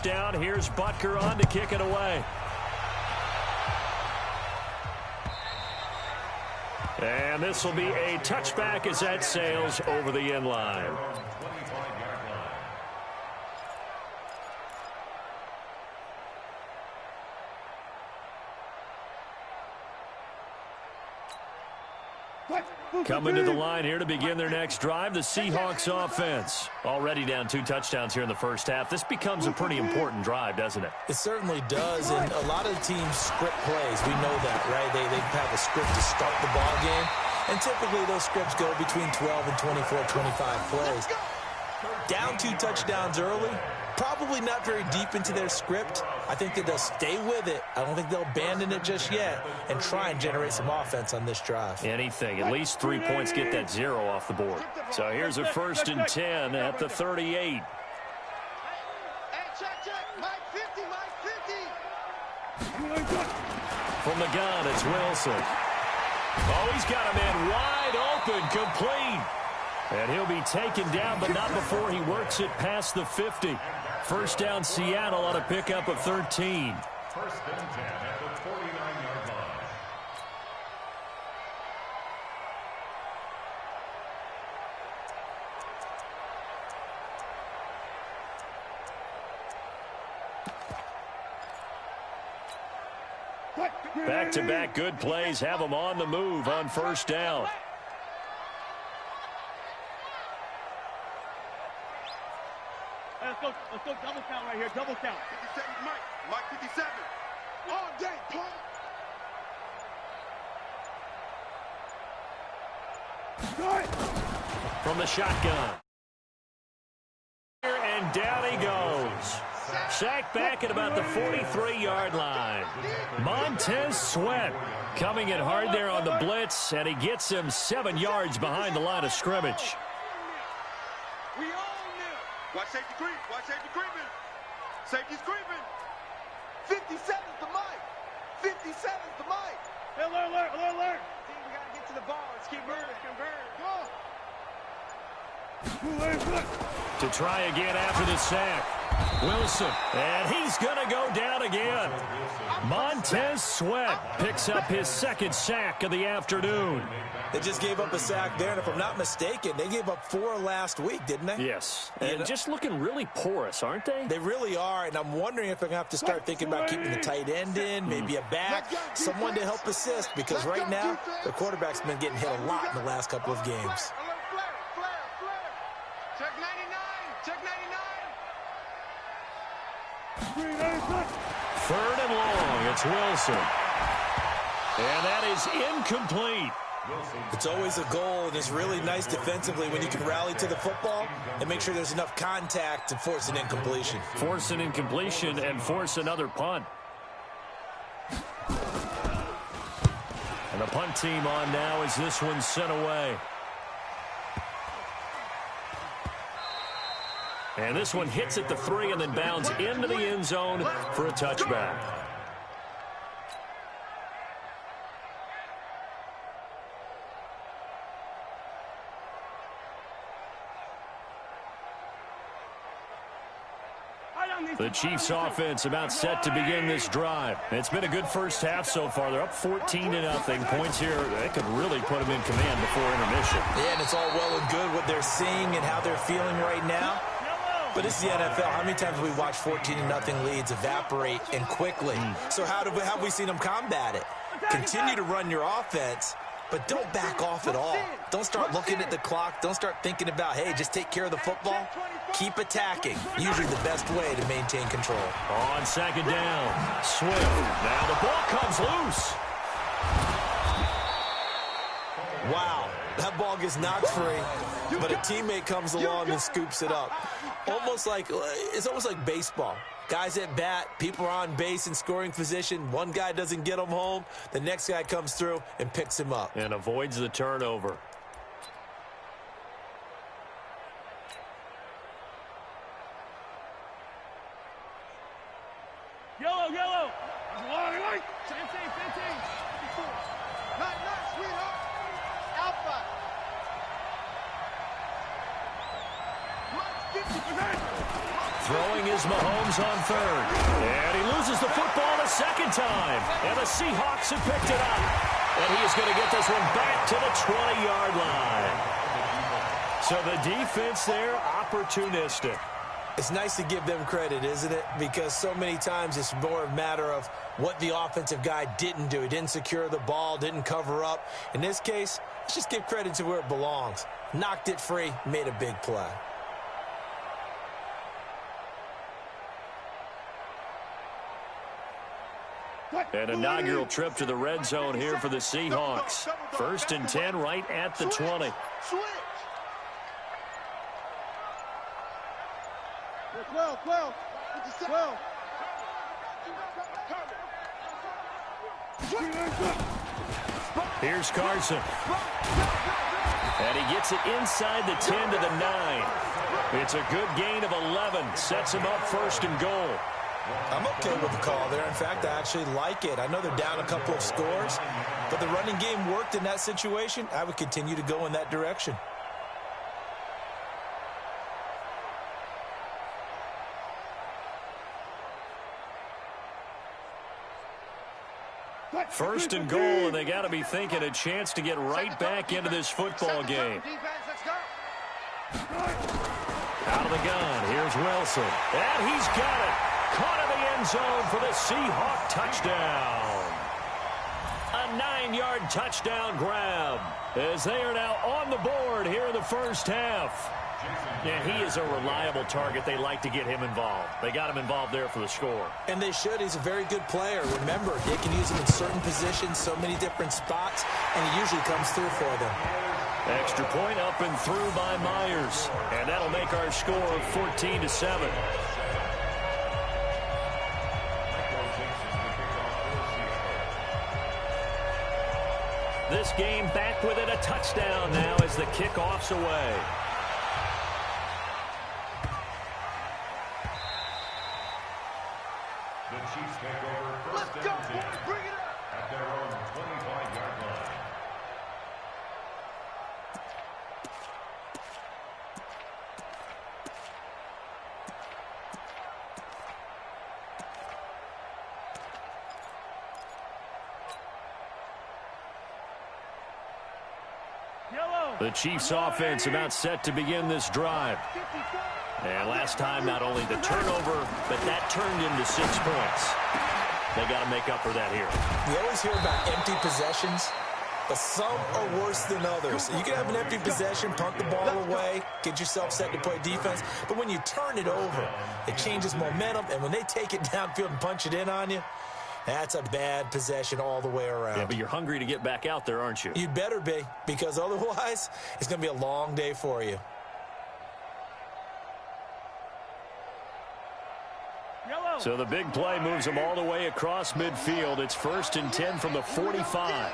down. Here's Butker on to kick it away. And this will be a touchback as that sails over the end line. Coming to the line here to begin their next drive, the Seahawks offense. Already down 2 touchdowns here in the first half. This becomes a pretty important drive, doesn't it? It certainly does, and a lot of the teams script plays. We know that, right? They have a script to start the ball game, and typically those scripts go between 12 and 24, 25 plays. Down 2 touchdowns early, probably not very deep into their script. I think that they'll stay with it. I don't think they'll abandon it just yet and try and generate some offense on this drive. Anything. At least 3 points, get that 0 off the board. So here's a 1st and 10 at the 38. From the gun, it's Wilson. Oh, he's got a man wide open, complete. And he'll be taken down, but not before he works it past the 50. First down, Seattle on a pickup of 13. 1st and 10 at the 49-yard line. Back-to-back good plays have them on the move on 1st down. Let's go double count right here, double count. 57 Mike 57. All day, Paul. From the shotgun. And down he goes. Sacked back at about the 43-yard line. Montez Sweat coming in hard there on the blitz, and he gets him 7 yards behind the line of scrimmage. We all knew. Watch safety creep. Watch safety creeping. Safety's creeping. 57's the mic. 57's the mic. Alert. Team, we got to get to the ball. Let's keep moving. Convert. Go. To try again after the sack. Wilson, and he's going to go down again. Montez Sweat picks up his 2nd sack of the afternoon. They just gave up a sack there, and if I'm not mistaken, they gave up 4 last week, didn't they? Yes, and just looking really porous, aren't they? They really are, and I'm wondering if they're going to have to start thinking about keeping the tight end in, maybe a back, someone to help assist, because right now, the quarterback's been getting hit a lot in the last couple of games. Check 99. Check 99. 3rd and long, it's Wilson. And that is incomplete. It's always a goal, and it's really nice defensively when you can rally to the football and make sure there's enough contact to force an incompletion. Force an incompletion and force another punt. And the punt team on now as this one's sent away. And this one hits at the 3 and then bounds into the end zone for a touchback. The Chiefs offense about set to begin this drive. It's been a good first half so far. They're up 14-0. Points here, they could really put them in command before intermission. Yeah, and it's all well and good what they're seeing and how they're feeling right now. But it's the NFL. How many times have we watched 14-0 leads evaporate and quickly? So how have we seen them combat it? Continue to run your offense, but don't back off at all. Don't start looking at the clock. Don't start thinking about, hey, just take care of the football. Keep attacking. Usually the best way to maintain control. On 2nd down, Swift. Now the ball comes loose. Wow, that ball gets knocked free, but a teammate comes along and scoops it up. It's almost like baseball. Guys at bat, people are on base in scoring position. One guy doesn't get him home. The next guy comes through and picks him up. And avoids the turnover. Yellow. Fancy. Nice, sweetheart. Alpha. Throwing is Mahomes on third. And he loses the football a second time. And the Seahawks have picked it up. And he is going to get this one back to the 20-yard line. So the defense there, opportunistic. It's nice to give them credit, isn't it? Because so many times it's more a matter of what the offensive guy didn't do. He didn't secure the ball, didn't cover up. In this case, let's just give credit to where it belongs. Knocked it free, made a big play. An inaugural trip to the red zone here for the Seahawks. 1st and 10 right at the 20. Switch. 12. 12. Here's Carson. And he gets it inside the 10 to the 9. It's a good gain of 11. Sets him up 1st and goal. I'm okay with the call there. In fact, I actually like it. I know they're down a couple of scores, but the running game worked in that situation. I would continue to go in that direction. First and goal, and they got to be thinking a chance to get right back into this football game. Out of the gun, here's Wilson. And he's got it. Caught in the end zone for the Seahawk touchdown. A 9-yard touchdown grab as they are now on the board here in the first half. And he is a reliable target. They like to get him involved. They got him involved there for the score. And they should. He's a very good player. Remember, they can use him in certain positions, so many different spots, and he usually comes through for them. Extra point up and through by Myers. And that'll make our score 14-7. This game back within a touchdown now as the kickoff's away. The Chiefs take over 1st and 10 at their own 25-yard line. The Chiefs offense about set to begin this drive. And last time, not only the turnover, but that turned into 6 points. They got to make up for that here. We always hear about empty possessions, but some are worse than others. You can have an empty possession, punt the ball away, get yourself set to play defense, but when you turn it over, it changes momentum, and when they take it downfield and punch it in on you, that's a bad possession all the way around. Yeah, but you're hungry to get back out there, aren't you? You'd better be, because otherwise, it's going to be a long day for you. So the big play moves them all the way across midfield. It's 1st and 10 from the 45.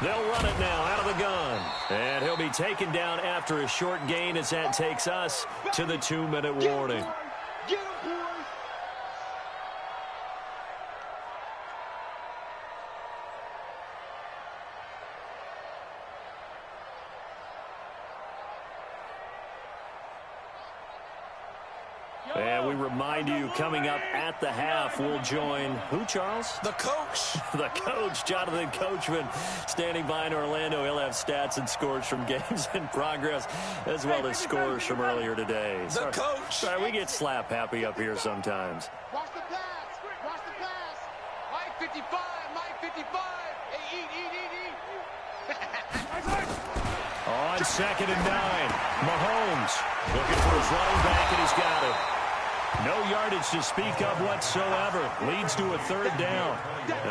They'll run it now out of the gun. And he'll be taken down after a short gain as that takes us to the 2-minute warning. Get him, boys. And we remind you, coming up at the half, we'll join who, Charles? The coach. The coach, Jonathan Coachman, standing by in Orlando. He'll have stats and scores from games in progress, as well as scores from earlier today. The coach. Sorry, we get slap happy up here sometimes. Watch the pass. Watch the pass. Mike 55. Mike 55. Hey, eat. On 2nd and 9, Mahomes looking for his running back, and he's got it. No yardage to speak of whatsoever. Leads to a 3rd down.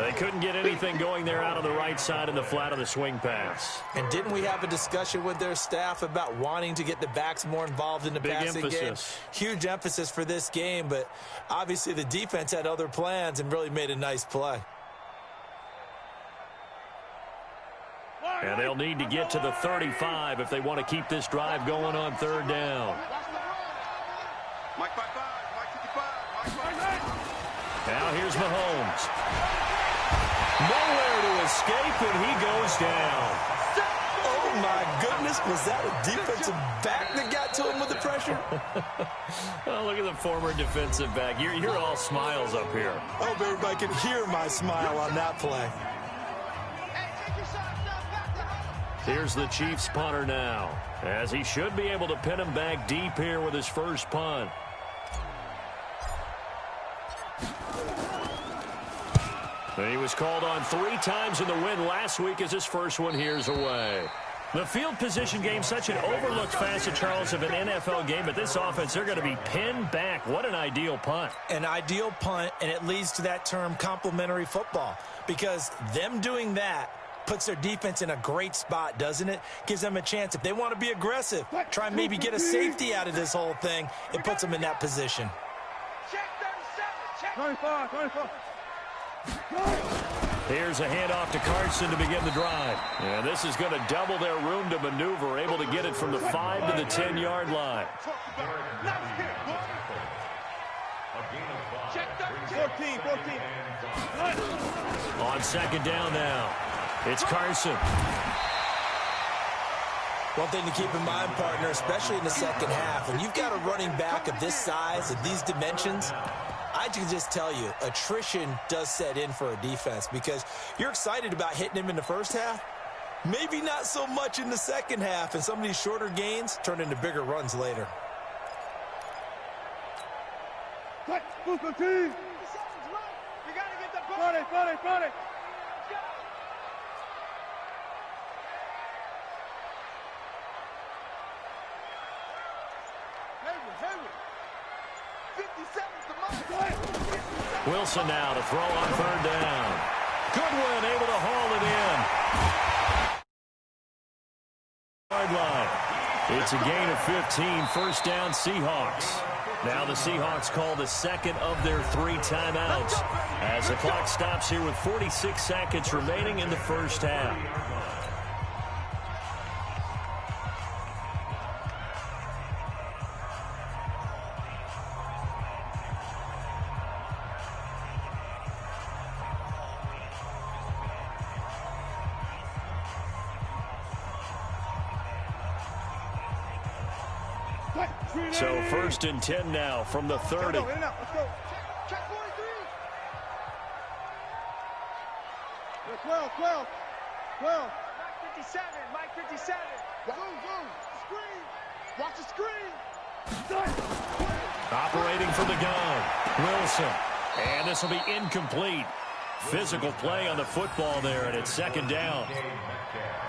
They couldn't get anything going there out of the right side in the flat of the swing pass. And didn't we have a discussion with their staff about wanting to get the backs more involved in the passing game? Huge emphasis for this game, but obviously the defense had other plans and really made a nice play. And they'll need to get to the 35 if they want to keep this drive going on 3rd down. Mike 55. Mike 55. Mike 55. Now here's Mahomes. Nowhere to escape, and he goes down. Oh, my goodness, was that a defensive back that got to him with the pressure? Oh, look at the former defensive back. You're all smiles up here. I hope everybody can hear my smile on that play. Here's the Chiefs punter now, as he should be able to pin him back deep here with his first punt. He was called on 3 times in the win last week as his first one here's away. The field position game, such an overlooked facet, Charles, of an NFL game, but this offense, they're going to be pinned back. What an ideal punt. An ideal punt, and it leads to that term complementary football, because them doing that puts their defense in a great spot, doesn't it? Gives them a chance. If they want to be aggressive, try and maybe get a safety out of this whole thing, it puts them in that position. Check 37. Check. 24, 24. Here's a handoff to Carson to begin the drive. And this is going to double their room to maneuver, able to get it from the 5 to the 10-yard line. Check 14, 14. On second down now, it's Carson. One thing to keep in mind, partner, especially in the second half, when you've got a running back of this size, of these dimensions, I can just tell you, attrition does set in for a defense, because you're excited about hitting him in the first half, maybe not so much in the second half, and some of these shorter gains turn into bigger runs later. Cut, move the team. You got to get the ball. Front it. Hayward. 57's the mark. Wilson now to throw on third down. Goodwin able to haul it in. Yard line. It's a gain of 15. First down, Seahawks. Now the Seahawks call the second of their 3 timeouts as the clock stops here with 46 seconds remaining in the first half. So first and 10 now from the 30. Let's go. Check 43. 12. Mike 57. Go. Screen. Watch the screen. Operating from the gun, Wilson. And this will be incomplete. Physical play on the football there, and it's second down.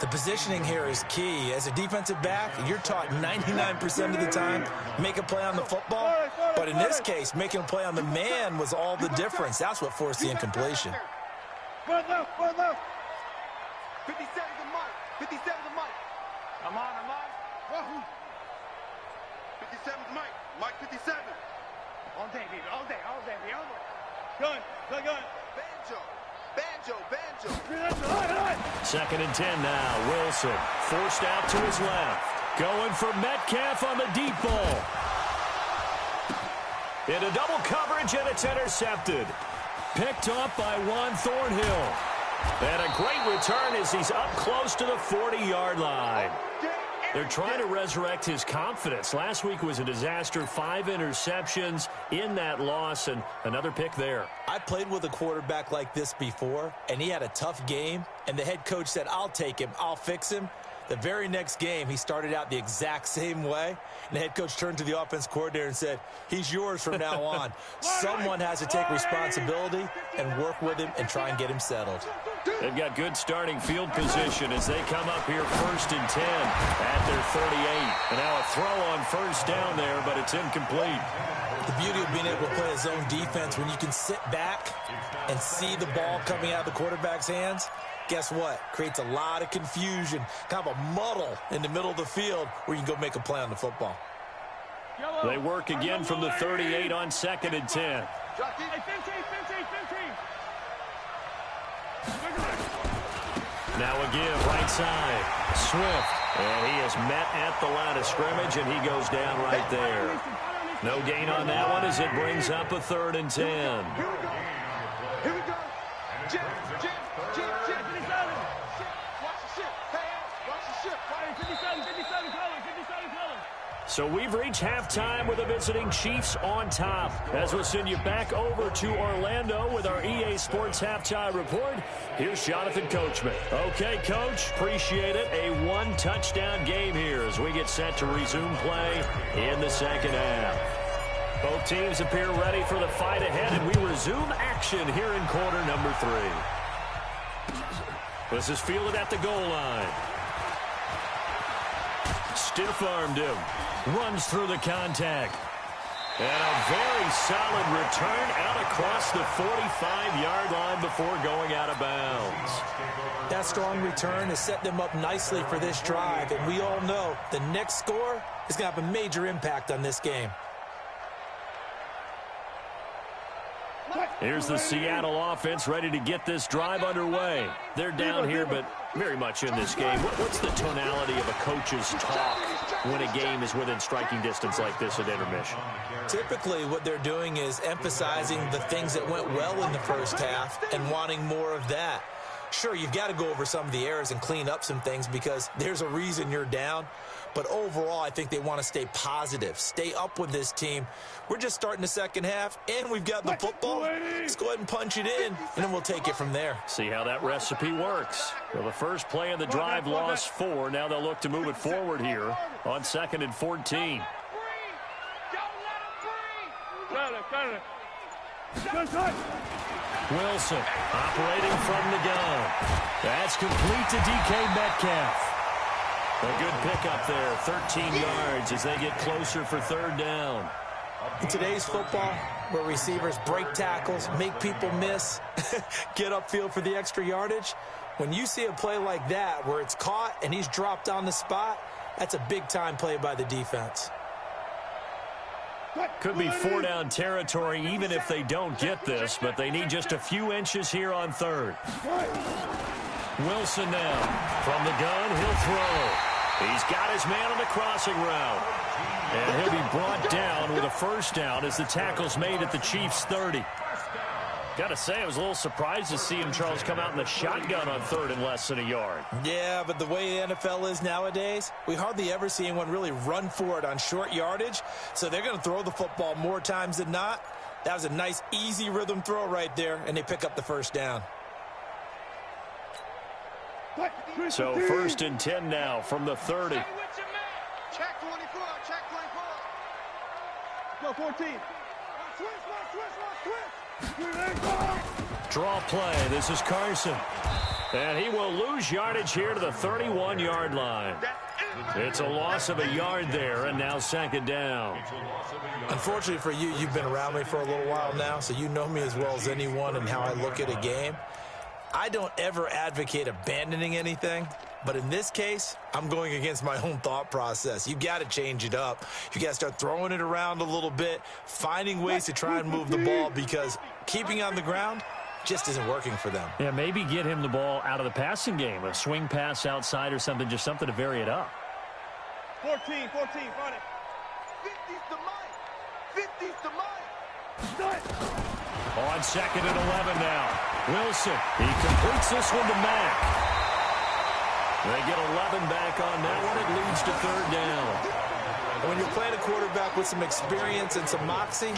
The positioning here is key. As a defensive back, you're taught 99% of the time, make a play on the football. But in this case, making a play on the man was all the difference. That's what forced the incompletion. Front left. 57's the Mike. Come on. 57's Mike. Mike 57. All day, baby. Gun. Banjo. Second and 10 now. Wilson forced out to his left. Going for Metcalf on the deep ball. Into double coverage, and it's intercepted. Picked up by Juan Thornhill. And a great return as he's up close to the 40-yard line. They're trying to resurrect his confidence. Last week was a disaster. 5 interceptions in that loss, and another pick there. I played with a quarterback like this before, and he had a tough game, and the head coach said, I'll take him, I'll fix him. The very next game, he started out the exact same way, and the head coach turned to the offense coordinator and said, he's yours from now on. Someone has to take responsibility and work with him and try and get him settled. They've got good starting field position as they come up here first and 10 at their 38. And now a throw on first down there, but it's incomplete. The beauty of being able to play a zone defense, when you can sit back and see the ball coming out of the quarterback's hands, guess what? Creates a lot of confusion, kind of a muddle in the middle of the field where you can go make a play on the football. They work again from the 38 on second and 10. Hey, 15. Now a give right side. Swift. And he is met at the line of scrimmage, and he goes down right there. No gain on that one as it brings up a third and 10. Here we go. Jim. Watch the ship. Hey, watch the ship. So we've reached halftime with the visiting Chiefs on top. As we'll send you back over to Orlando with our EA Sports Halftime Report, here's Jonathan Coachman. Okay, Coach, appreciate it. A one-touchdown game here as we get set to resume play in the second half. Both teams appear ready for the fight ahead, and we resume action here in quarter number 3. This is fielded at the goal line. Stiff-armed him. Runs through the contact. And a very solid return out across the 45-yard line before going out of bounds. That strong return has set them up nicely for this drive, and we all know the next score is going to have a major impact on this game. Here's the Seattle offense ready to get this drive underway. They're down here, but very much in this game. What's the tonality of a coach's talk when a game is within striking distance like this at intermission? Typically, what they're doing is emphasizing the things that went well in the first half and wanting more of that. Sure, you've got to go over some of the errors and clean up some things because there's a reason you're down. But overall, I think they want to stay positive, stay up with this team. We're just starting the second half, and we've got the football. Let's go ahead and punch it in, and then we'll take it from there. See how that recipe works. Well, the first play of the drive lost 4. Now they'll look to move it forward here on 2nd and 14. Wilson operating from the gun. That's complete to DK Metcalf. A good pickup there, 13 yards as they get closer for 3rd down. In today's football, where receivers break tackles, make people miss, get upfield for the extra yardage, when you see a play like that where it's caught and he's dropped on the spot, that's a big-time play by the defense. Could be 4-down territory even if they don't get this, but they need just a few inches here on 3rd. Wilson now. From the gun, he'll throw. He's got his man on the crossing route. And he'll be brought down with a 1st down as the tackle's made at the Chiefs' 30. Got to say, I was a little surprised to see him, Charles, come out in the shotgun on 3rd and less than a yard. Yeah, but the way the NFL is nowadays, we hardly ever see anyone really run for it on short yardage. So they're going to throw the football more times than not. That was a nice, easy rhythm throw right there, and they pick up the 1st down. So 1st and 10 now from the 30. Check 24, check 24. Go 14. Draw play. This is Carson. And he will lose yardage here to the 31-yard line. It's a loss of a yard there, and now 2nd down. Unfortunately for you, you've been around me for a little while now, so you know me as well as anyone and how I look at a game. I don't ever advocate abandoning anything, but in this case, I'm going against my own thought process. You got to change it up. You got to start throwing it around a little bit, finding ways to try and move the ball because keeping on the ground just isn't working for them. Yeah, maybe get him the ball out of the passing game, a swing pass outside or something, just something to vary it up. 14, run it. 50's the mic. 50's the mic. On 2nd and 11 now. Wilson, he completes this one to Mack. They get 11 back on that one. It leads to 3rd down. When you're playing a quarterback with some experience and some moxie,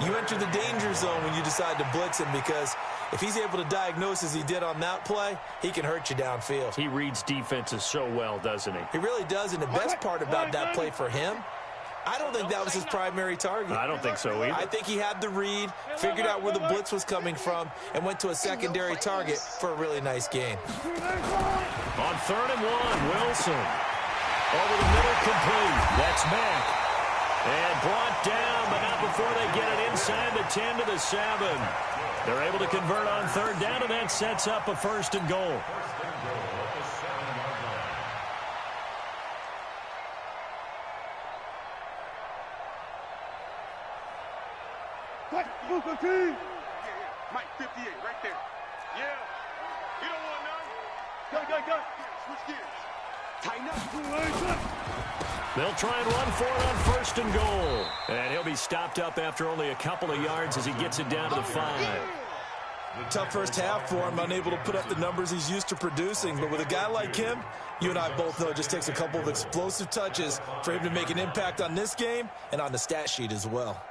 you enter the danger zone when you decide to blitz him because if he's able to diagnose as he did on that play, he can hurt you downfield. He reads defenses so well, doesn't he? He really does, and the best part about that play for him, I don't think that was his primary target. I don't think so either. I think he had the read, figured out where the blitz was coming from, and went to a secondary target for a really nice gain. On 3rd and 1, Wilson. Over the middle, complete. That's Mack. And brought down, but not before they get it inside the 10 to the 7. They're able to convert on 3rd down, and that sets up a 1st and goal. Mike, 58, right there. Yeah. You don't want none. Go. Switch gears. Tighten up. They'll try and run for it on 1st and goal. And he'll be stopped up after only a couple of yards as he gets it down to the 5. Tough first half for him, unable to put up the numbers he's used to producing. But with a guy like him, you and I both know it just takes a couple of explosive touches for him to make an impact on this game and on the stat sheet as well.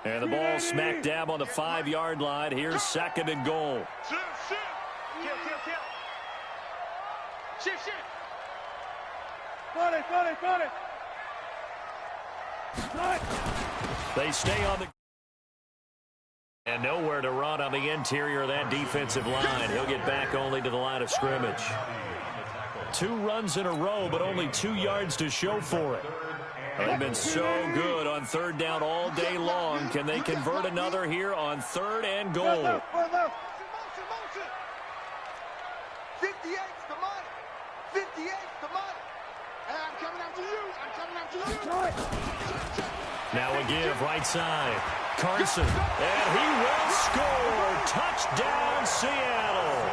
And the ball smack dab on the 5-yard line. Here's 2nd and goal. Shoot, shoot. Kill, kill, kill. Shoot, shoot. Got it, got it, got it. They stay on the... And nowhere to run on the interior of that defensive line. He'll get back only to the line of scrimmage. 2 runs in a row, but only 2 yards to show for it. They've been so good on 3rd down all day long. Can they convert another here on 3rd and goal? 58's the money. 58's the money. And I'm coming after you. I'm coming after you. Now a give right side. Carson. And he will score. Touchdown, Seattle.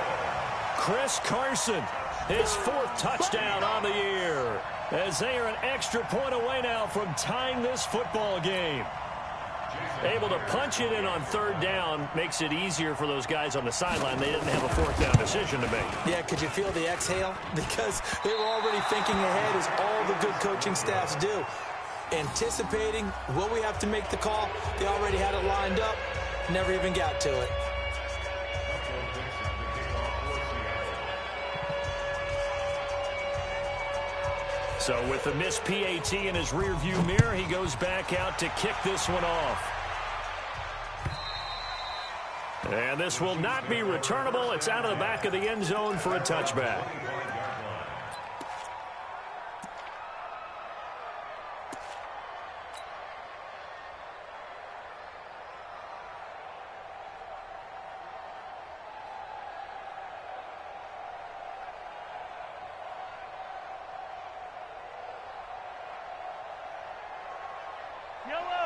Chris Carson. His 4th touchdown on the year. As they are an extra point away now from tying this football game. Able to punch it in on 3rd down makes it easier for those guys on the sideline. They didn't have a 4th down decision to make. Yeah, could you feel the exhale? Because they were already thinking ahead, as all the good coaching staffs do. Anticipating, will we have to make the call? They already had it lined up. Never even got to it. So with the missed PAT in his rearview mirror, he goes back out to kick this one off. And this will not be returnable. It's out of the back of the end zone for a touchback.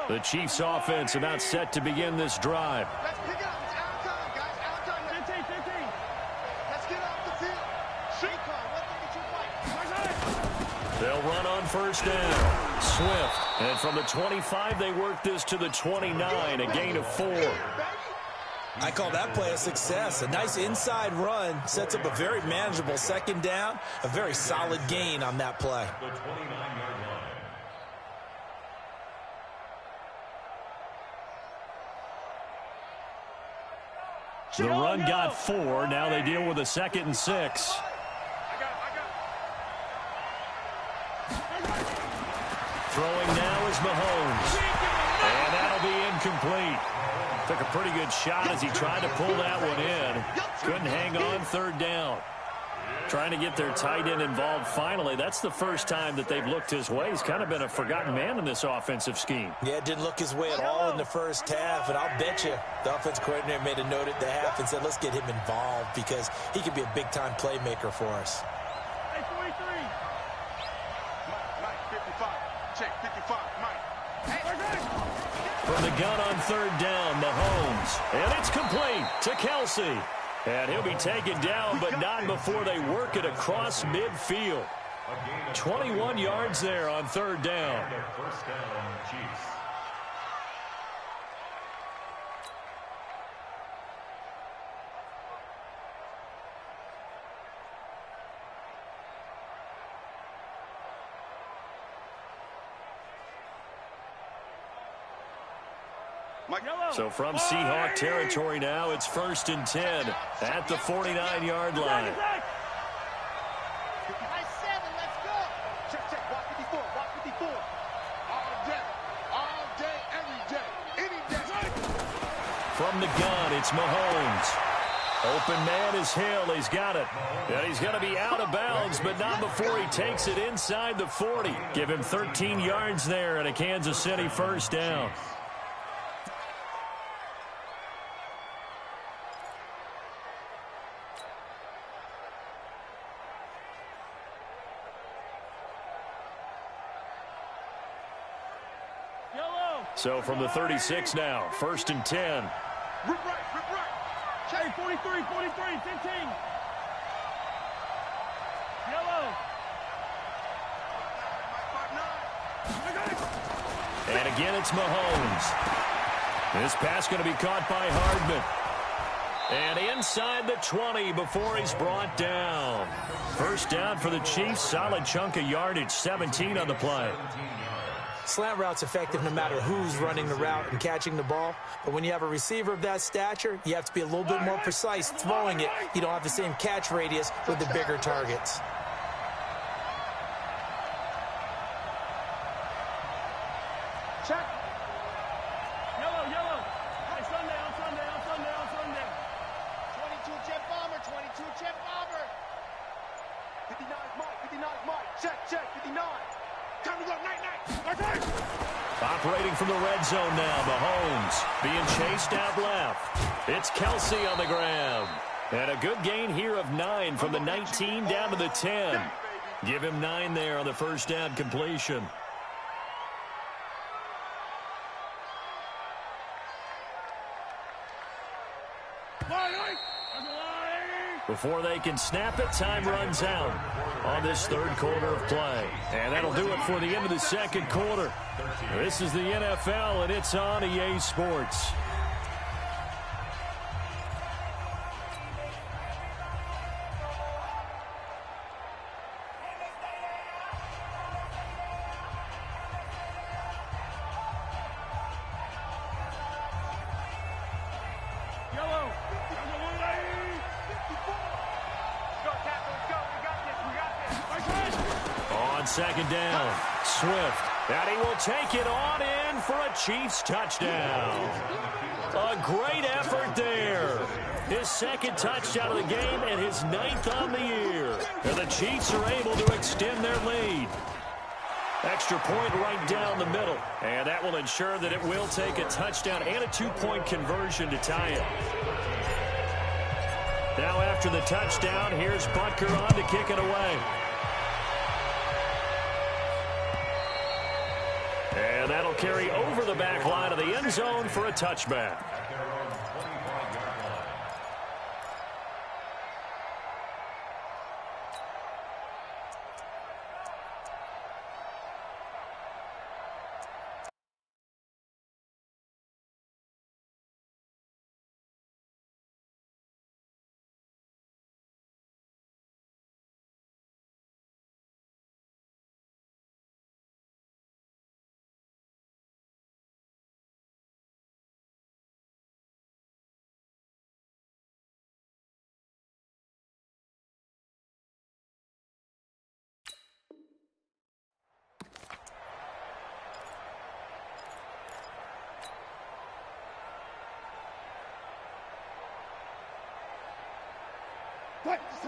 The Chiefs offense about set to begin this drive. Let's pick it up. It's our time, guys. Our time. 15, 15. Let's get off the field. Shoot. They'll run on 1st down. Swift. And from the 25, they work this to the 29, a gain of 4. I call that play a success. A nice inside run sets up a very manageable 2nd down. A very solid gain on that play. The 29-yard line. The run got 4. Now they deal with a 2nd and 6. Throwing now is Mahomes. And that'll be incomplete. Took a pretty good shot as he tried to pull that one in. Couldn't hang on 3rd down. Trying to get their tight end involved finally. That's the first time that they've looked his way. He's kind of been a forgotten man in this offensive scheme. Yeah, it didn't look his way at all in the first half, and I'll bet you the offense coordinator made a note at the half and said, let's get him involved because he could be a big-time playmaker for us. Hey, 43. Mike, 55. Check, 55. Mike. From the gun on 3rd down, Mahomes. And it's complete to Kelsey. And he'll be taken down, but not before they work it across midfield. 21 yards there on 3rd down. And a 1st down, Chiefs. So from Seahawk territory now, it's 1st and 10 at the 49-yard line. High 7, let's go. Check, check. Watch 54. Watch 54. All day, every day, any day. From the gun, it's Mahomes. Open man is Hill. He's got it. And he's going to be out of bounds, but not before he takes it inside the 40. Give him 13 yards there and a Kansas City 1st down. So from the 36 now, 1st and 10. Rip right. Hey, 43, 15. Yellow. And again, it's Mahomes. This pass going to be caught by Hardman. And inside the 20 before he's brought down. First down for the Chiefs. Solid chunk of yardage, 17 on the play. Slant route's effective no matter who's running the route and catching the ball. But when you have a receiver of that stature, you have to be a little bit more precise throwing it. You don't have the same catch radius with the bigger targets. Check. Yellow, yellow. Hey, Sunday, on Sunday, on Sunday, on Sunday. 22 jet bomber, 22 jet bomber. 59 is Mike, 59 is Mike. Check, check, 59. Time to go, night, night. Operating from the red zone now, Mahomes being chased out left. It's Kelsey on the ground. And a good gain here of 9 from the 19 down to the 10. Give him 9 there on the first down completion. Before they can snap it, time runs out on this third quarter of play. And that'll do it for the end of the second quarter. This is the NFL, and it's on EA Sports. Second down, Swift, and he will take it on in for a Chiefs touchdown. A great effort there. His second touchdown of the game and his 9th on the year. And the Chiefs are able to extend their lead. Extra point right down the middle. And that will ensure that it will take a touchdown and a 2-point conversion to tie it. Now after the touchdown, here's Butker on to kick it away. And that'll carry over the back line of the end zone for a touchback.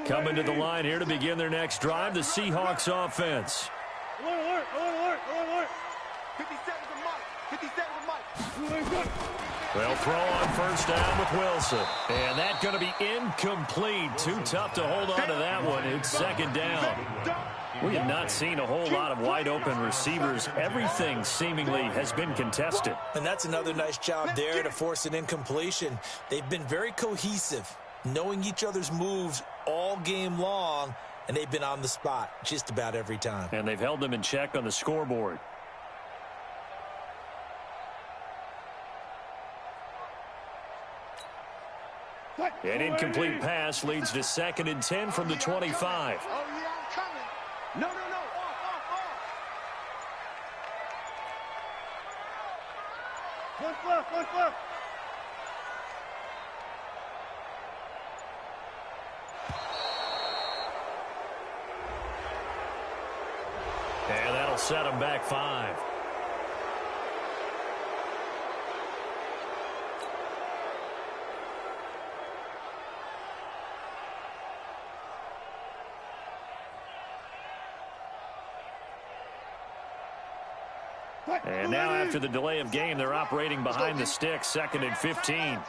Coming to the line here to begin their next drive, the Seahawks offense. Alert, alert, alert, alert, alert. 57 to Mike, 57 to Mike. They'll throw on first down with Wilson. And that's going to be incomplete. Too tough to hold on to that one. It's second down. We have not seen a whole lot of wide-open receivers. Everything seemingly has been contested. And that's another nice job there to force an incompletion. They've been very cohesive, knowing each other's moves all game long, and they've been on the spot just about every time. And they've held them in check on the scoreboard. An incomplete pass leads to 2nd and 10 from the 25. Oh, yeah, I'm coming. No, no, no. Off. Push left, push left. And that'll set them back 5. And now after the delay of game, they're operating behind the sticks, 2nd and 15. Alert,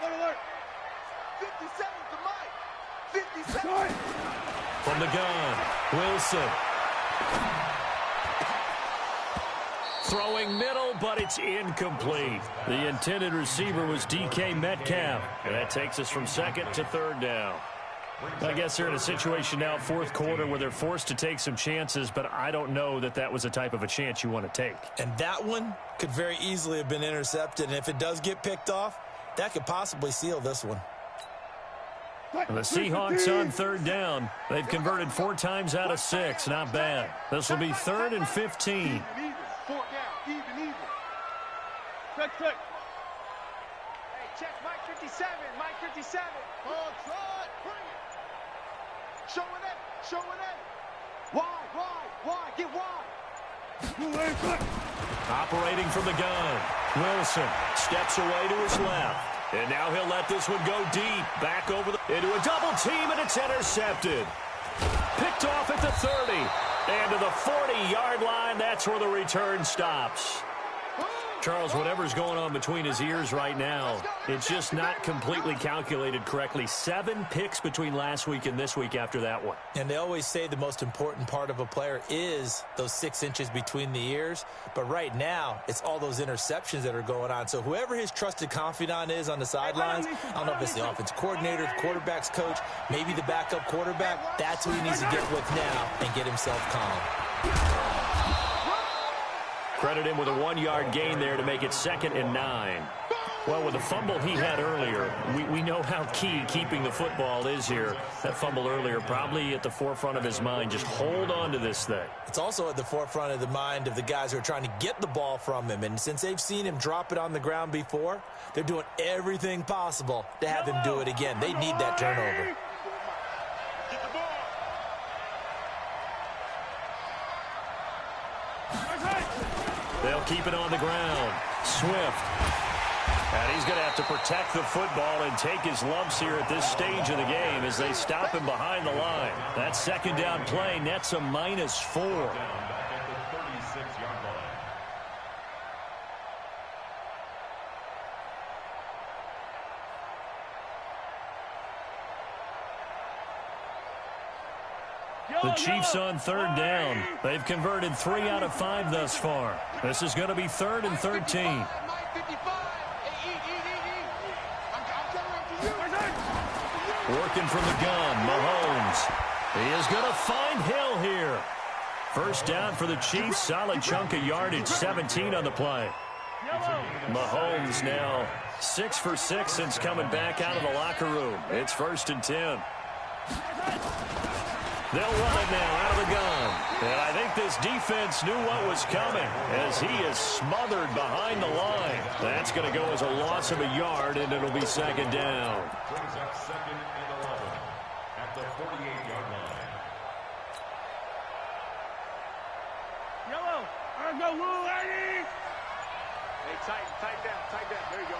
Alert. 57 to Mike. 57. From the gun, Wilson. Throwing middle, but it's incomplete. The intended receiver was DK Metcalf. And that takes us from 2nd to 3rd down. I guess they're in a situation now, fourth quarter, where they're forced to take some chances, but I don't know that that was the type of a chance you want to take. And that one could very easily have been intercepted, and if it does get picked off, that could possibly seal this one. The Seahawks on third down. They've converted 4 times out of 6. Not bad. This will be 3rd and 15. Even. 4 down. Even. Check. Hey, check Mike 57. Mike 57. Hold tight. Bring it. Showing it. Wide. Get wide. Operating from the gun. Wilson steps away to his left. And now he'll let this one go deep. Back over into a double team, and it's intercepted. Picked off at the 30. And to the 40-yard line, that's where the return stops. Charles, whatever's going on between his ears right now, it's just not completely calculated correctly. 7 picks between last week and this week after that one. And they always say the most important part of a player is those 6 inches between the ears. But right now, it's all those interceptions that are going on. So whoever his trusted confidant is on the sidelines, I don't know if it's the offense coordinator, the quarterback's coach, maybe the backup quarterback, that's who he needs to get with now and get himself calm. Credit him with a 1-yard gain there to make it 2nd and 9. Well, with the fumble he had earlier, we know how key keeping the football is here. That fumble earlier probably at the forefront of his mind. Just hold on to this thing. It's also at the forefront of the mind of the guys who are trying to get the ball from him. And since they've seen him drop it on the ground before, they're doing everything possible to have him do it again. They need that turnover. Get the ball. They'll keep it on the ground. Swift. And he's going to have to protect the football and take his lumps here at this stage of the game as they stop him behind the line. That 2nd down play nets a -4. Back at the 36-yard line. The Chiefs on 3rd down. They've converted 3 out of 5 thus far. This is going to be 3rd and 13. Mike 55. Hey, eat. I'm telling you. Working from the gun, Mahomes. He is going to find Hill here. First down for the Chiefs. Solid chunk of yardage, 17 on the play. Mahomes now 6 for 6 since coming back out of the locker room. It's 1st and 10. They'll run it now out of the gun. And I think this defense knew what was coming as he is smothered behind the line. That's going to go as a loss of a yard, and it'll be 2nd down. Brings up 2nd and 11 at the 48-yard line. Yellow. I go, Will, lady. Hey, tight down. There you go.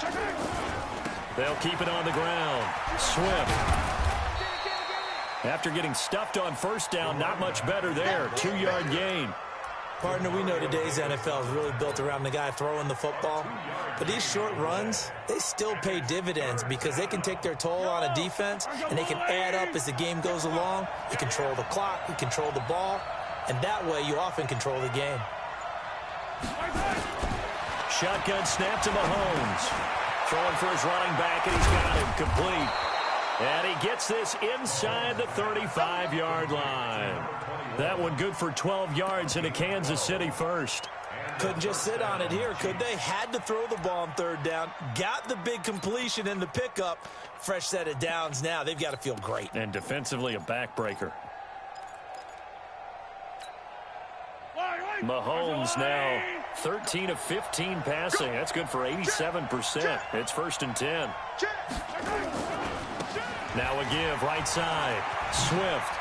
Check it. They'll keep it on the ground. Swift. After getting stuffed on 1st down, not much better there. 2-yard gain. Partner, we know today's NFL is really built around the guy throwing the football. But these short runs, they still pay dividends because they can take their toll on a defense, and they can add up as the game goes along. You control the clock, you control the ball, and that way you often control the game. Shotgun snap to Mahomes. Throwing for his running back, and he's got him complete. And he gets this inside the 35-yard line. That one good for 12 yards into Kansas City first. Couldn't just sit on it here, could they? Had to throw the ball on 3rd down. Got the big completion in the pickup. Fresh set of downs now. They've got to feel great. And defensively a backbreaker. Mahomes now 13 of 15 passing. That's good for 87%. It's 1st and 10. Now a give right side. Swift.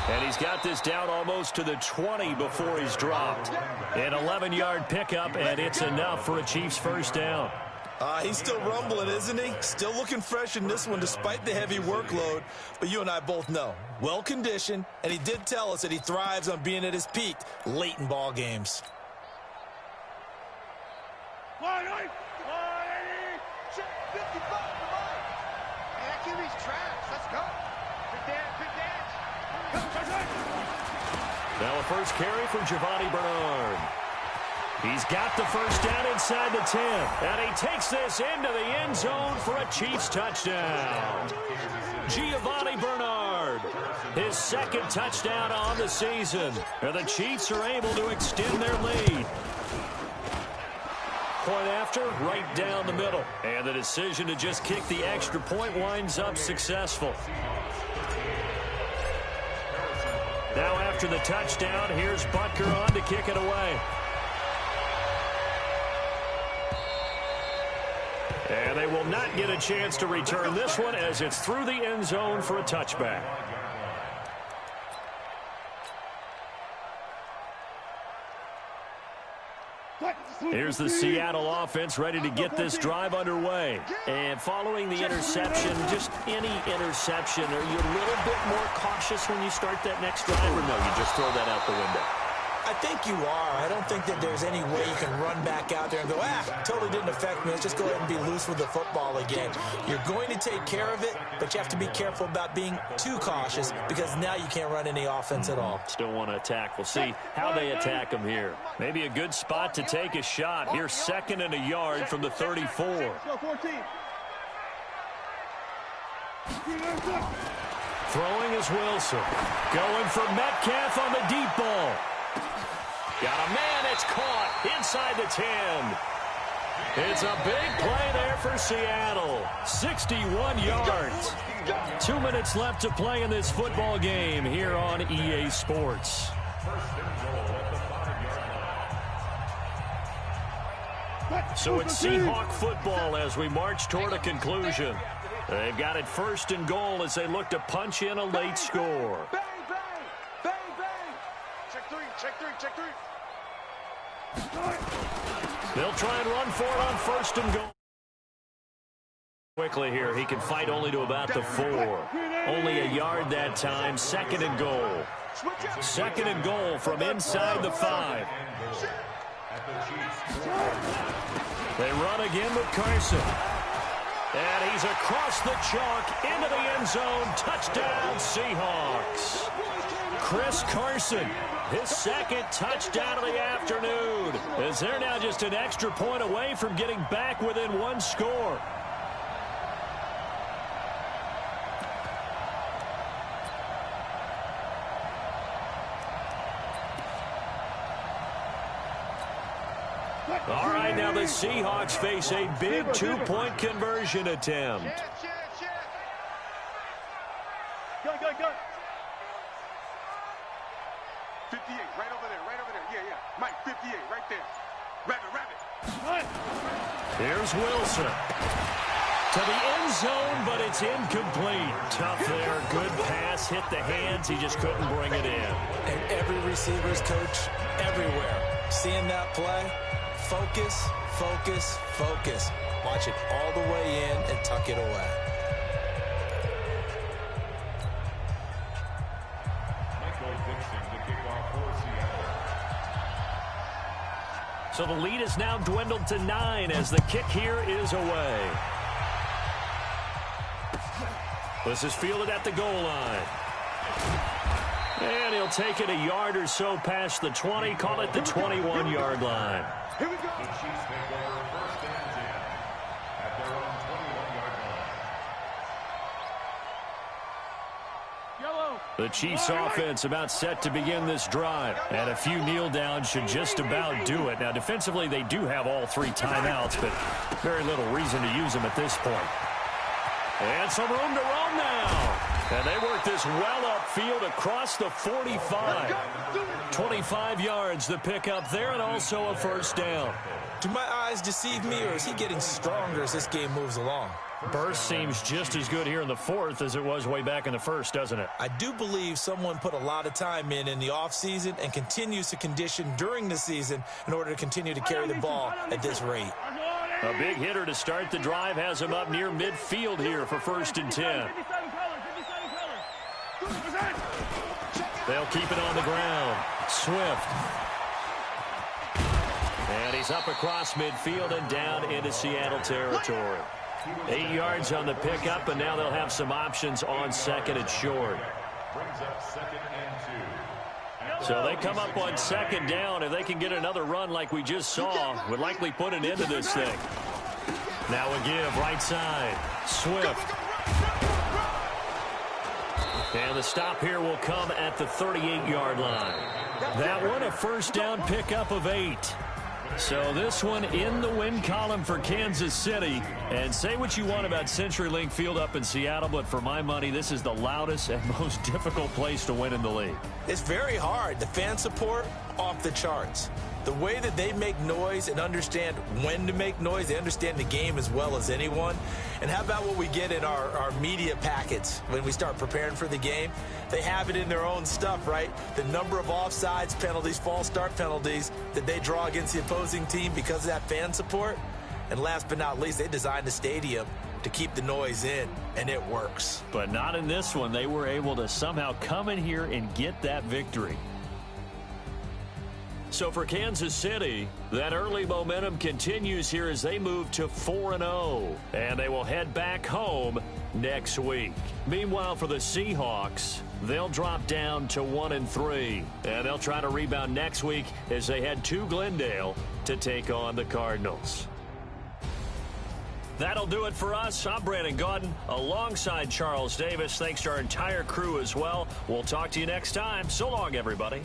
And he's got this down almost to the 20 before he's dropped. An 11-yard pickup, and it's enough for a Chiefs 1st down. He's still rumbling, isn't he? Still looking fresh in this one despite the heavy workload. But you and I both know, well-conditioned, and he did tell us that he thrives on being at his peak late in ball games. Now a first carry from Giovanni Bernard. He's got the first down inside the 10. And he takes this into the end zone for a Chiefs touchdown. Giovanni Bernard, his second touchdown on the season. And the Chiefs are able to extend their lead. Point after, right down the middle. And the decision to just kick the extra point winds up successful. Now after the touchdown, here's Butker on to kick it away. And they will not get a chance to return this one as it's through the end zone for a touchback. Here's the Seattle offense ready to get this drive underway. And following the interception, just any interception, are you a little bit more cautious when you start that next drive, or no, you just throw that out the window? I think you are. I don't think that there's any way you can run back out there and go, totally didn't affect me. Let's just go ahead and be loose with the football again. You're going to take care of it, but you have to be careful about being too cautious because now you can't run any offense at all. Still want to attack. We'll see how they attack them here. Maybe a good spot to take a shot. Here's 2nd and a yard from the 34. Throwing is Wilson. Going for Metcalf on the deep ball. Got a man, it's caught inside the 10. It's a big play there for Seattle. 61 yards. 2 minutes left to play in this football game here on EA Sports. So it's Seahawk football as we march toward a conclusion. They've got it 1st and goal as they look to punch in a late score. Bang, bang, bang, bang. Check three, check three, check three. They'll try and run for it on 1st and goal. Quickly here, he can fight only to about the 4. Only a yard that time, 2nd and goal. 2nd and goal from inside the 5. They run again with Carson. And he's across the chalk into the end zone. Touchdown, Seahawks. Chris Carson, his 2nd touchdown of the afternoon, as they're now just an extra point away from getting back within 1 score. All right, now the Seahawks face a big 2-point conversion attempt. Go, go, go. 58, right over there. Yeah. Mike, 58, right there. Rabbit. Here's Wilson. To the end zone, but it's incomplete. Tough there. Good pass. Hit the hands. He just couldn't bring it in. And every receiver's coach everywhere. Seeing that play, focus, focus, focus. Watch it all the way in and tuck it away. So the lead is now dwindled to 9 as the kick here is away. This is fielded at the goal line. And he'll take it a yard or so past the 20, call it the 21-yard line. Here we go. The Chiefs take over 1st and 10 at their own 21-yard line. Yellow. The Chiefs offense about set to begin this drive. And a few kneel downs should just about do it. Now, defensively, they do have all 3 timeouts, but very little reason to use them at this point. And some room to roam now. And they work this well upfield across the 45. 25 yards the pick up there, and also a 1st down. Do my eyes deceive me, or is he getting stronger as this game moves along? Burst seems just as good here in the 4th as it was way back in the 1st, doesn't it? I do believe someone put a lot of time in the offseason and continues to condition during the season in order to continue to carry the ball at this rate. A big hitter to start the drive has him up near midfield here for 1st and 10. They'll keep it on the ground. Swift. And he's up across midfield and down into Seattle territory. 8 yards on the pickup, and now they'll have some options on 2nd and short. Brings up 2nd and 2. So they come up on second down. If they can get another run like we just saw, would likely put an end to this thing. Now a give right side. Swift. And the stop here will come at the 38-yard line. That one a first down pickup of 8. So this one in the win column for Kansas City. And say what you want about CenturyLink Field up in Seattle, but for my money, this is the loudest and most difficult place to win in the league. It's very hard. The fan support, off the charts. The way that they make noise and understand when to make noise, they understand the game as well as anyone. And how about what we get in our media packets when we start preparing for the game? They have it in their own stuff, right? The number of offsides penalties, false start penalties that they draw against the opposing team because of that fan support. And last but not least, they designed the stadium to keep the noise in, and it works. But not in this one. They were able to somehow come in here and get that victory. So for Kansas City, that early momentum continues here as they move to 4-0. And they will head back home next week. Meanwhile, for the Seahawks, they'll drop down to 1-3. And they'll try to rebound next week as they head to Glendale to take on the Cardinals. That'll do it for us. I'm Brandon Gaudin alongside Charles Davis. Thanks to our entire crew as well. We'll talk to you next time. So long, everybody.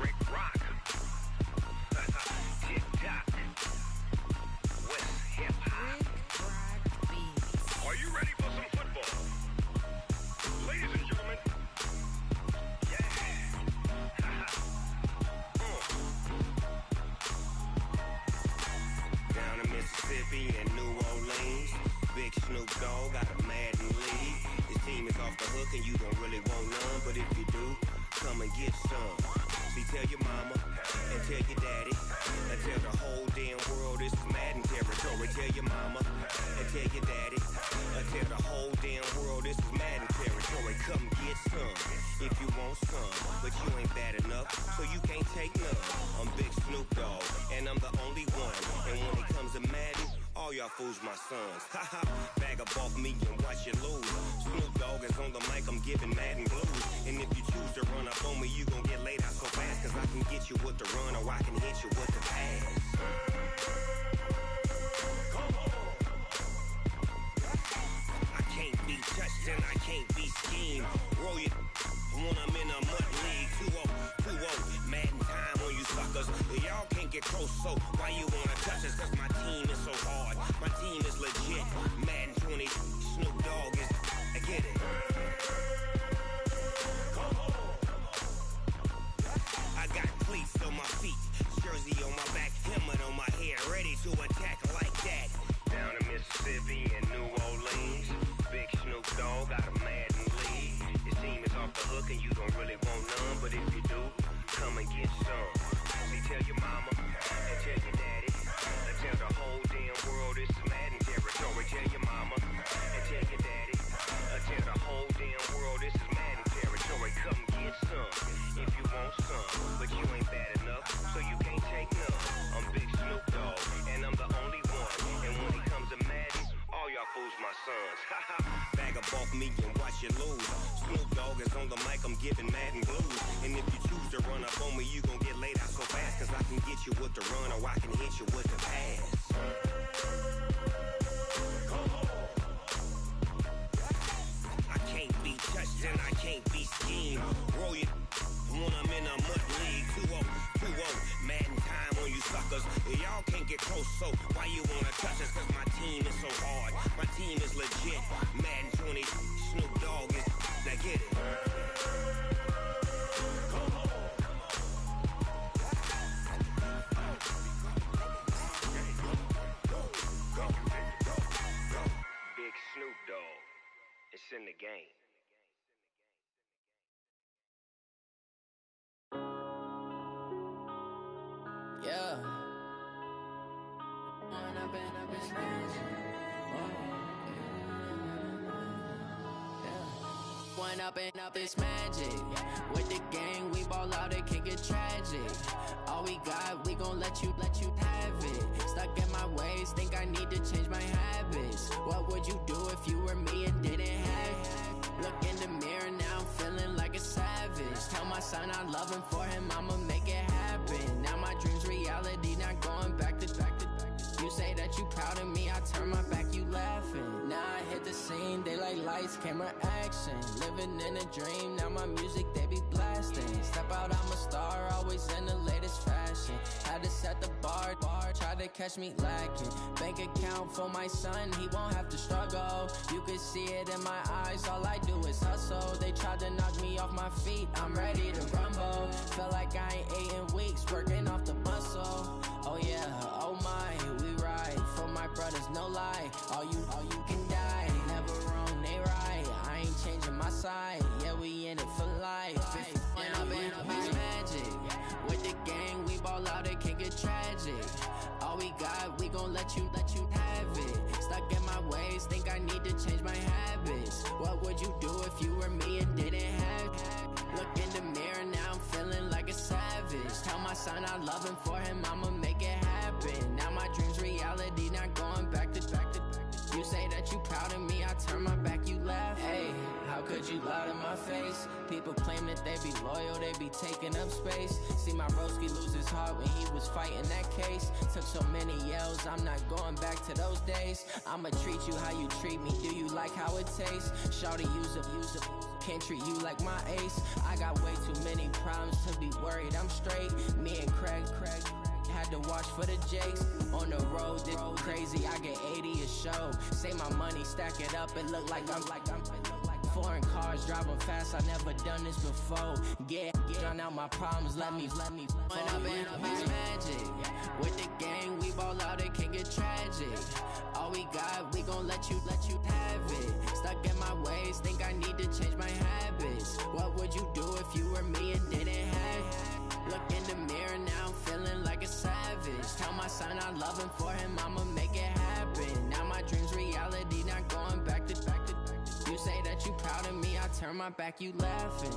Rick Rock. Snoop Dogg got a Madden lead. His team is off the hook and you don't really want none, but if you do, come and get some. See, tell your mama and tell your daddy and tell the whole damn world this is Madden territory. Tell your mama and tell your daddy and tell the whole damn world this is Madden territory. Come get some if you want some, but you ain't bad enough, so you can't take none. I'm Big Snoop Dogg and I'm the only one, and when it comes to Madden, all y'all fools my sons. Haha, bag up off me and watch you lose. Snoop Dogg is on the mic, I'm giving Madden blues. And if you choose to run up on me, you gon' get laid out so fast, cause I can get you with the run or I can hit you with the pass. Come on. I can't be touched and I can't be schemed. Roll you when I'm in a mud league. 2-0, Madden time on you suckers. Y'all can't get close, so why you wanna touch us? Cause my team is so hard, my team is legit. Madden 20, Snoop Dogg is, I get it. Come on. I got cleats on my feet, jersey on my back, helmet on my head, ready to attack like that. Down in Mississippi and New Orleans, Big Snoop Dogg got a Madden lead. His team is off the hook and you don't really want none, but if you do, come and get some. See, tell your mama and tell your daddy and tell the whole damn world this is Madden territory. Tell your mama and tell your daddy and tell the whole damn world this is Madden territory. Come get some if you want some, but you ain't bad enough, so you can't take none. I'm Big Snoop Dogg and I'm the only one, and when it comes to Madden, all y'all fools my sons. Haha, bag up off me and watch you lose. Snoop Dogg is on the mic, I'm giving Madden blues. And if you choose to run up on me, you gon' get laid out so fast, cause I can get you with the run or I can hit you with the pass. Come on. I can't be touched and I can't be schemed. Roll you when I'm in a mud league. 2-0, Madden time on you suckers. Y'all can't get close, so why you wanna touch us? Cause my team is so hard, my team is legit. Madden 20, Snoop Dogg is, now get it. Come on. Big Snoop Dogg, it's in the game. Yeah. When I've been up this When up this magic. With the gang, we ball out, it can get tragic. All we got, we gon' let you have it. Stuck in my ways, think I need to change my habits. What would you do if you were me and didn't have it? Look in the mirror, now I'm feeling like a savage. Tell my son I love him, for him I'ma make it happen. Now my dream's reality, not going back to. You say that you proud of me, I turn my back, you laughing. Now I hit the scene, daylight lights, camera action. Living in a dream, now my music, they be blasting. Step out, I'm a star, always in the latest fashion. Had to set the bar, try to catch me lacking. Bank account for my son, he won't have to struggle. You can see it in my eyes, all I do is hustle. They tried to knock me off my feet, I'm ready to rumble. Felt like I ain't ate in weeks, working off the muscle. Oh yeah, oh my, we ride for my brothers, no lie. All you can die, never wrong, they right. I ain't changing my side, yeah, we in it for life. When I've been up this magic. With the gang, we ball out, it can get tragic. All we got, we gon' let you have it. Stuck in my ways, think I need to change my habits. What would you do if you were me and didn't have it? Look in the mirror, now I'm feeling like a savage. Tell my son I love him, for him I'ma make it happen. Now my dream's reality, not going back to. You say that you proud of me, I turn my back, you laugh. Hey, how could you lie to my face? People claim that they be loyal, they be taking up space. See my broski lose his heart when he was fighting that case. Took so many yells, I'm not going back to those days. I'ma treat you how you treat me, do you like how it tastes? Shawty, use up, can't treat you like my ace. I got way too many problems to be worried, I'm straight. Me and Craig had to watch for the Jakes. On the road, this crazy, I get 80 a show. Say my money, stack it up, it look like I'm foreign cars, driving fast, I never done this before. Get drown out my problems, let me When I've been up this magic. With the gang, we ball out, it can get tragic. All we got, we gon' let let you have it. Stuck in my ways, think I need to change my habits. What would you do if you were me and didn't have it? Look in the mirror, now I'm feeling like a savage. Tell my son I love him, for him I'ma make it happen. Now my dream's reality, not going back to. You say that you proud of me, I turn my back, you laughing.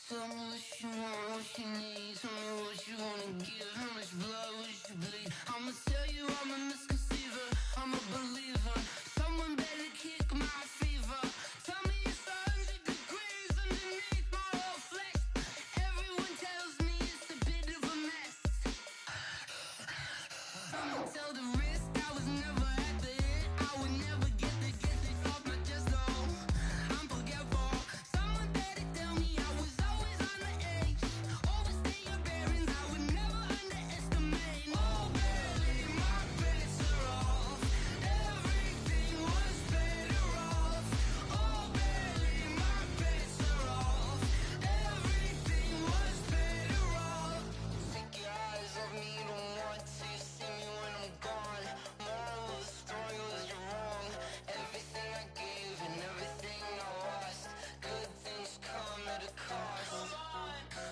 Tell me what you want, what you need. Tell me what you wanna give. How much blood would you bleed? I'ma tell you I'm a misconceiver. I'm a believer. Someone better kick my fever. Tell me it's 100 degrees underneath my whole flesh. Everyone tells me it's a bit of a mess. I'ma tell the risk I was never at the end. I would never get this off my chest, no. I'm forgetful. Someone better tell me I was always on the edge. Overstay your bearings, I would never underestimate. Oh, barely, my bets are off. Everything was better off. Oh, barely, my bets are off. Everything was better off. Take your eyes off me, you don't want to see me when I'm gone. Moral of the story was you're wrong. Everything I gave and everything I lost. Good things come at a cost.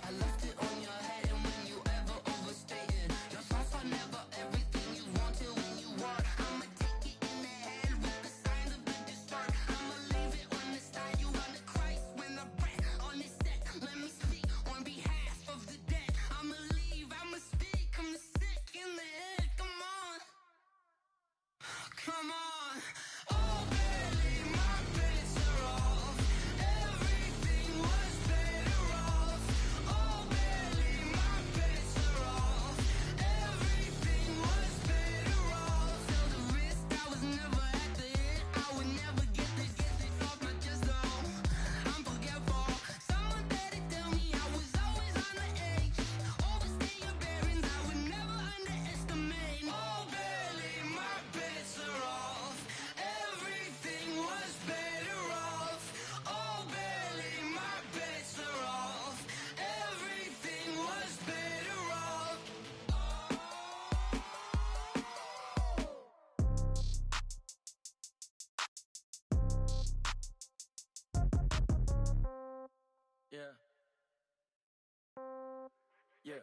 I left it on your head, and when you ever overstated, your thoughts are never everything you wanted when you want. I'ma take it in the head with the signs of the dessert. I'ma leave it on the side. You run the Christ when I breath on this set. Let me speak on behalf of the dead. I'ma leave, I'ma speak. I'm the sick in the head. Come on, come on. Oh, barely, my bets are off. Everything was better off. Oh, barely, my bets are off. Everything was better off. Tell the risk I was never at the end. I would never get this off my chest, no. I'm forgetful. Someone better tell me I was always on the edge. Overstay your bearings, I would never underestimate. Oh, barely, my bets are off. Everything was better off. Oh, barely, my bets are off. Everything was better off. Yeah. Yeah.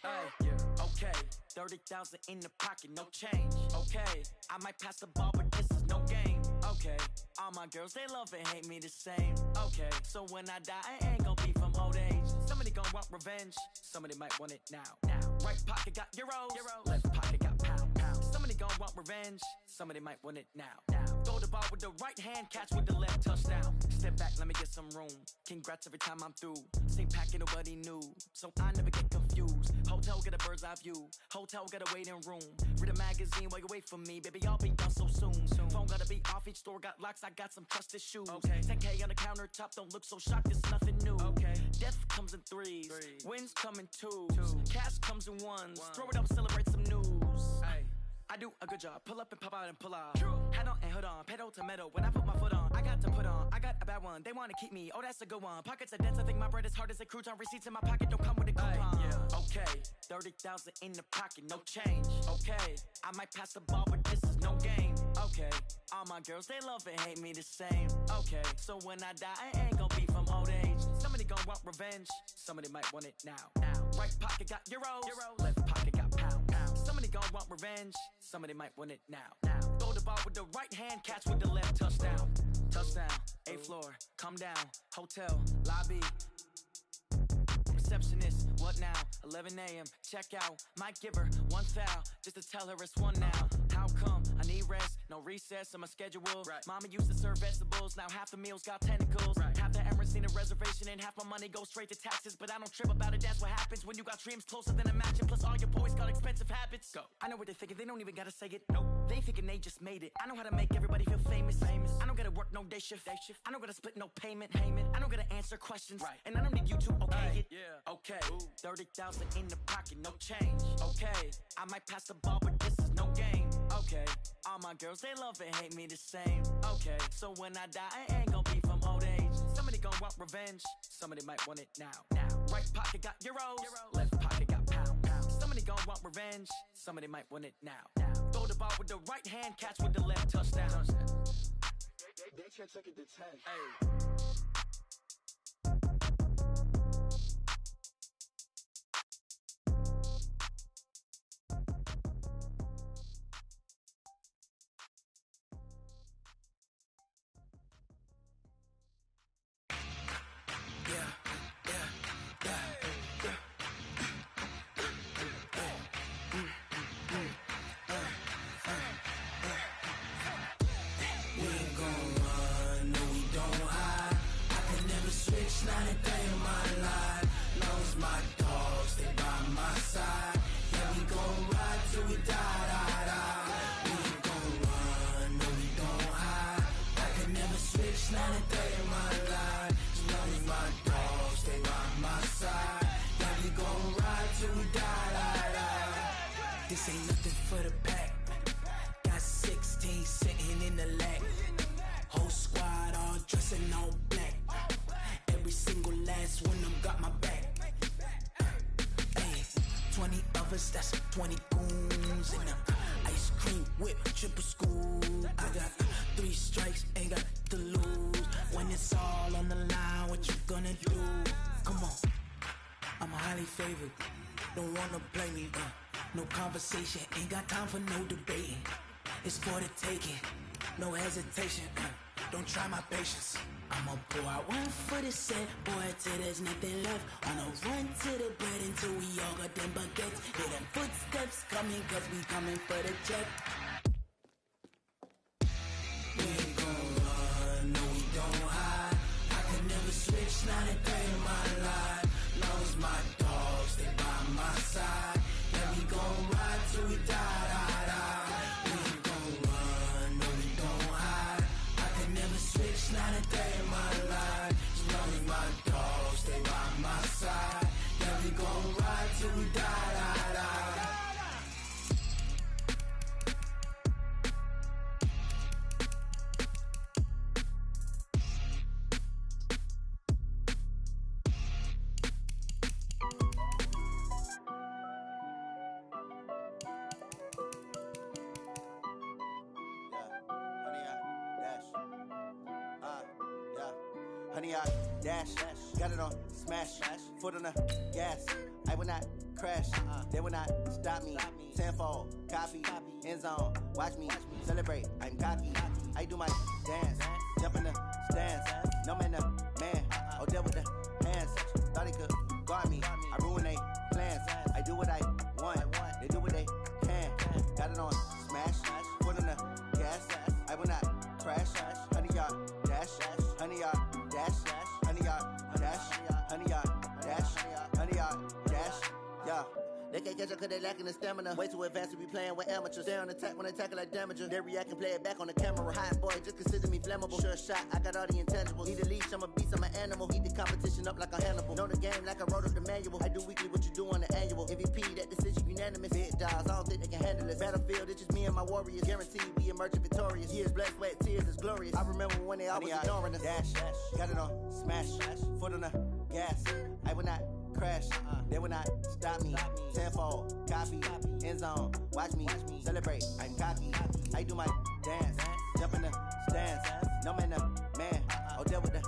Hey, yeah. Okay. 30,000 in the pocket, no change. Okay. I might pass the ball, but this is no game. Okay. All my girls, they love and hate me the same. Okay. So when I die, I ain't gon' be from old age. Somebody gon' want revenge. Somebody might want it now. Right pocket got euros. Left pocket got pounds. Somebody gon' want revenge. Somebody might want it now. Throw the ball with the right hand, catch with the left, touchdown. Step back, let me get some room. Congrats every time I'm through. Same packet, nobody knew, so I never get confused. Hotel get a bird's eye view. Hotel got a waiting room. Read a magazine while you wait for me, baby. I'll be done so soon. Phone gotta be off, each store got locks. I got some trusted shoes. Okay. 10K on the countertop, don't look so shocked. It's nothing new. Okay. Death comes in threes. Wins come in twos. Cash comes in ones. Throw it up, celebrate some news. Ay. I do a good job. Pull up and pop out and pull off. Hat on and hood on. Pedal to metal. When I put my foot on, I got to put on. I got a bad one. They want to keep me. Oh, that's a good one. Pockets are dense. I think my bread is hard as a crouton. Receipts in my pocket don't come with a coupon. Yeah. Okay. 30,000 in the pocket. No change. Okay. I might pass the ball, but this is no game. Okay. All my girls, they love and hate me the same. Okay. So when I die, I ain't gon' be from old age. Somebody gon' want revenge. Somebody might want it now. Right pocket got euros. Left pocket got pounds. Somebody gon' want revenge. Somebody might want it now. Throw the ball with the right hand, catch with the left, touchdown. Touchdown, 8th floor, come down, hotel, lobby. Receptionist, what now? 11 a.m., check out. Might give her one foul, just to tell her it's one now. How come? I need rest, no recess in my schedule. Mama used to serve vegetables, now half the meals got tentacles. Half the Emirates seen a reservation and half my money goes straight to taxes. But I don't trip about it, that's what happens when you got dreams closer than a mansion. Plus all your boys got expensive habits. Go. I know what they're thinking, they don't even gotta say it. Nope. They thinking they just made it. I know how to make everybody feel famous. I don't gotta work no day shift. I don't gotta split no payment. I don't gotta answer questions. Right. And I don't need you to okay it. Yeah. Okay. 30,000 in the pocket, no change. Okay. I might pass the ball, but this is no game. Okay. All my girls, they love and hate me the same. Okay. So when I die, I ain't gonna be from old age. Somebody gon' want revenge. Somebody might want it now. Right pocket got euros. Left pocket got pound. Somebody gon' want revenge. Somebody might want it now. Throw the ball with the right hand, catch with the left, touchdown. They can't take it to 10. Hey. This ain't nothing for the pack. Got 16 sitting in the lag. Whole squad all dressing all black. Every single last one of them got my back. Hey, 20 of us, that's 20 goons. And ice cream whip, triple school. I got 3 strikes, ain't got to lose. When it's all on the line, what you gonna do? Come on, I'm highly favored. Don't wanna play me, no conversation, ain't got time for no debating. It's for the taking, no hesitation. Don't try my patience. I'ma pour out one for the set, boy, till there's nothing left. On a run to the bread until we all got them baguettes. Hear them footsteps coming, cause we coming for the check. We ain't gon' run, no we don't hide. I can never switch, not a day in my life. Long as my dogs, they by my side. Yeah, we gon' ride till we die, die, die. We ain't gon' run, no we don't hide. I can never switch, not a day in my life. As long as my dogs stay by my side. Yeah, we gon' ride till we die, die, die. Honey, I dash, got it on smash, foot on the gas. I will not crash, they will not stop me. Tenfold, copy, end zone, watch me celebrate. I'm cocky, I do my dance, jump in the stands. No man, the man, oh, deal with the hands. Thought he could guard me, I ruin they plans. I do what I want, they do what they can. Got it on smash, foot on the gas. I will not crash, honey, y'all dash, honey, y'all dash, honey, y'all dash, honey, y'all dash, honey, y'all dash, yeah. They can't catch up cause they lacking the stamina. Way too advanced to be playing with amateurs. Stay on attack when they tackle like damager. They react and play it back on the camera. Hot boy, just consider me flammable. Sure shot, I got all the intangibles. Need a leash, I'm a beast, I'm an animal. Heat the competition up like a Hannibal. Know the game like I wrote up the manual. I do weekly what you do on the annual. MVP, that decision unanimous. Big dogs, I don't think they can handle it. Battlefield, it's just me and my warriors. Guaranteed we emerging victorious. Years, blood, sweat, tears, is glorious. I remember when they always ignoring us. Dash, got it on smash, foot on the gas. I will not crash, they will not stop me. Tenfold, copy, end zone, watch me celebrate. I'm cocky, I do my dance, jump in the stands. No man, the man, oh, deal with the